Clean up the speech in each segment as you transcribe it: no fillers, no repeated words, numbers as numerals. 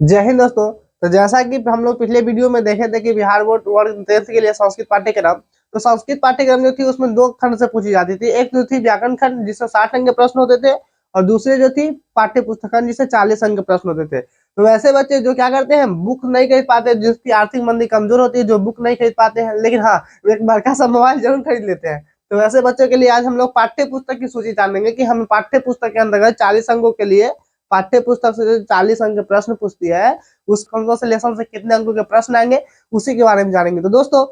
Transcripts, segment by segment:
जय हिंद दोस्तों। तो जैसा कि हम लोग पिछले वीडियो में देखे थे कि बिहार बोर्ड वर्ग 10 के लिए संस्कृत पाठ्यक्रम, तो संस्कृत पाठ्यक्रम जो थी उसमें दो खंड से पूछी जाती थी। एक जो थी व्याकरण खंड जिससे 60 अंक के प्रश्न होते थे, और दूसरे जो थी पाठ्य पुस्तक खंड जिससे 40 अंक के प्रश्न होते थे। तो वैसे बच्चे जो क्या करते हैं, बुक नहीं खरीद पाते, जिसकी आर्थिक मंदी कमजोर होती है, जो बुक नहीं खरीद पाते हैं, लेकिन हाँ एक बड़का सा मोबाइल जरूर खरीद लेते हैं। तो वैसे बच्चों के लिए आज हम लोग पाठ्य पुस्तक की सूची जानेंगे कि हम पाठ्य पुस्तक के अंतर्गत 40 अंकों के लिए पाठ्य पुस्तक से जो 40 अंक के प्रश्न पूछती है, उस कौन कौन से लेसन से कितने अंकों के प्रश्न आएंगे उसी के बारे में जानेंगे। तो दोस्तों,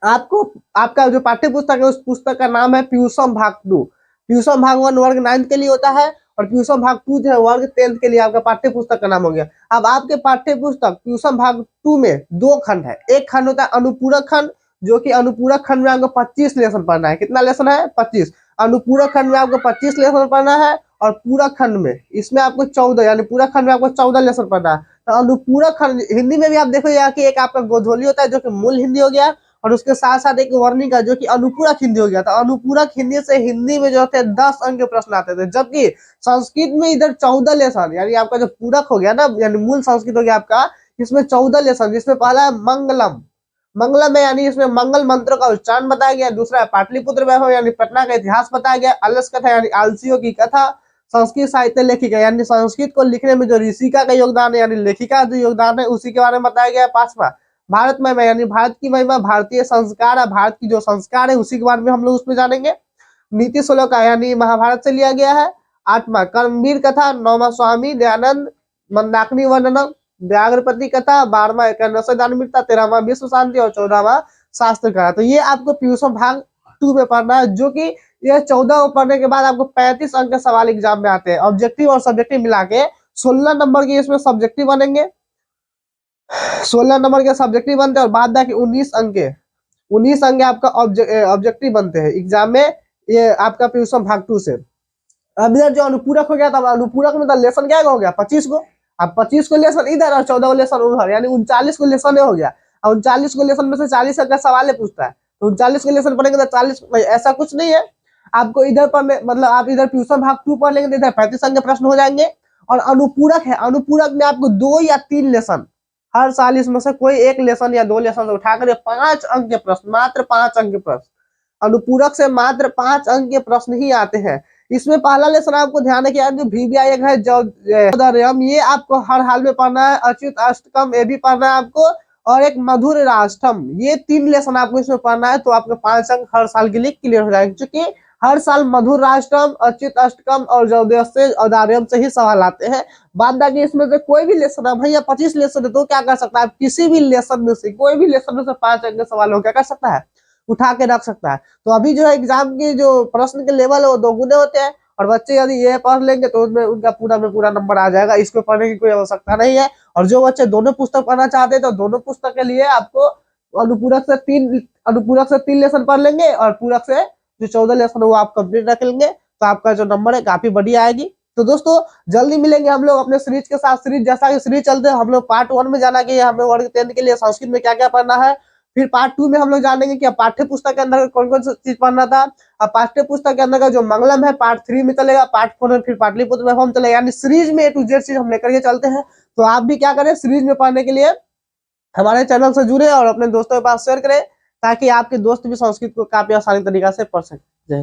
आपको आपका जो पाठ्य पुस्तक है उस पुस्तक का नाम है प्यूसम भाग 2। प्यूसम भाग 1 वर्ग 9 के लिए होता है, और प्यूसम भाग 2 जो है वर्ग 10 के लिए आपका पाठ्य पुस्तक का नाम हो गया। अब आपके पाठ्य पुस्तक प्यूसम भाग 2 में दो खंड है। एक खंड होता है अनुपूरक खंड, जो कि अनुपूरक खंड में आपको 25 लेसन पढ़ना है। कितना लेसन है? 25। अनुपूरक खंड में आपको 25 लेसन पढ़ना है, और पूरक खंड में इसमें आपको 14, यानी पूरक खंड में आपको 14 लेसन पढ़ना है। तो अनुपूरक खंड हिंदी में भी आप देखो यहाँ की एक आपका गोधोली होता है जो कि मूल हिंदी हो गया, और उसके साथ साथ एक वर्णिका जो कि अनुपूरक हिंदी हो गया था। अनुपूरक हिंदी से हिंदी में जो थे 10 अंक के प्रश्न आते थे, जबकि संस्कृत में इधर 14 लेसन, यानी आपका जो पूरक हो गया ना, यानी मूल संस्कृत हो गया आपका, इसमें 14 लेसन, जिसमें पहला है मंगलम। मंगलम है यानी इसमें मंगल मंत्र का उच्चारण बताया गया। दूसरा है पाटलिपुत्र वैभव यानी पटना का इतिहास बताया गया। अलस कथा यानी आलसियों की कथा। संस्कृत साहित्य लेखिका यानी संस्कृत को लिखने में जो ऋषिका का योगदान है, यानी लेखिका जो योगदान है, उसी के बारे में बताया गया। पांचवा भारत महिमा यानी भारत की महिमा, भारतीय संस्कार है, भारत की जो संस्कार है उसी के बारे में हम लोग उसमें जानेंगे। नीति श्लोका यानी महाभारत से लिया गया है। आठवां कर्मवीर कथा। नौवां स्वामी दयानंद मंदाकिनी वर्णनम व्याघ्रपति कथा। 12वां एकादश दानवीरता। 13वां विश्व शांति, और 14वां शास्त्र कथा। तो ये आपको प्यूसम भाग 2 में पढ़ना है, जो कि ये 14 पढ़ने के बाद आपको 35 अंक के सवाल एग्जाम में आते हैं। ऑब्जेक्टिव और सब्जेक्टिव मिला के 16 नंबर के इसमें सब्जेक्टिव बनेंगे, 16 नंबर के सब्जेक्टिव बनते हैं, और बाद बाकी 19 अंक आपका ऑब्जेक्टिव बनते हैं एग्जाम में, ये आपका प्यूसम भाग 2 से। अब इधर जो अनुपूरक हो गया था, अनुपूरक में तो लेसन क्या हो गया? 25 को। अब 25 को लेसन इधर और 14 को लेसन उधर, यानी 39 को लेसन हो गया। और 39 को लेसन में से 40 अंक का सवाल है पूछता है, तो 39 को लेसन पढ़ेंगे तो 40, ऐसा कुछ नहीं है। आपको इधर पढ़ने, मतलब आप इधर प्यूसम भाग 2 पढ़ लेंगे तो इधर 35 अंक के प्रश्न हो जाएंगे। और अनुपूरक है, अनुपूरक में आपको 2 या 3 लेसन हर साल, इसमें से कोई एक लेसन या 2 लेसन से उठाकर 5 अंक के प्रश्न, मात्र 5 अंक के प्रश्न, अनुपूरक से मात्र 5 अंक के प्रश्न ही आते हैं। इसमें पहला लेसन आपको ध्यान रखिए, जो VBI है जौदर्यम, ये आपको हर हाल में पढ़ना है। अच्युत अष्टकम ये भी पढ़ना है आपको, और एक मधुर राष्ट्रम, ये 3 लेसन आपको इसमें पढ़ना है। तो आपके 5 अंक हर साल के लिए क्लियर हो जाएंगे, क्योंकि हर साल मधुर राष्ट्रम, अच्युत अष्टकम और जौदय से औदार्यम से ही सवाल आते हैं। बाद बाकी इसमें से कोई भी लेसन है भैया, 25 लेसन है तो क्या कर सकता है, किसी भी लेसन में से कोई भी लेसन में से 5 अंक का सवाल हो क्या कर सकता है, उठा के रख सकता है। तो अभी जो है एग्जाम की जो प्रश्न के लेवल है वो 2 गुने होते हैं, और बच्चे यदि ये पढ़ लेंगे तो उसमें उनका पूरा में पूरा नंबर आ जाएगा। इसको पढ़ने की कोई आवश्यकता नहीं है। और जो बच्चे दोनों पुस्तक पढ़ना चाहते हैं तो दोनों पुस्तक के लिए आपको अनुपूरक से 3 लेसन पढ़ लेंगे, और पूरक से जो 14 लेसन है वो आप कंप्लीट रख लेंगे, तो आपका जो नंबर है काफी बढ़िया आएगी। तो दोस्तों, जल्दी मिलेंगे हम लोग अपने सीरीज के साथ। सीरीज जैसा कि सीरीज चलते हैं, हम लोग पार्ट 1 में जाना कि हमें वर्ग 10 के लिए संस्कृत में क्या क्या पढ़ना है। फिर पार्ट 2 में हम लोग जानेंगे कि पाठ्य पुस्तक के अंदर कौन कौन सी चीज पढ़ना था। अब पाठ्य पुस्तक के अंदर का जो मंगलम है पार्ट 3 में चलेगा, पार्ट 4 में फिर पाटलिपुत्र वैभव में चलेगा, यानी सीरीज में A to Z चीज हम लेकर के चलते हैं। तो आप भी क्या करें, सीरीज में पढ़ने के लिए हमारे चैनल से जुड़े और अपने दोस्तों के पास शेयर करें, ताकि आपके दोस्त भी संस्कृत को काफी आसानी तरीका से पढ़ सके।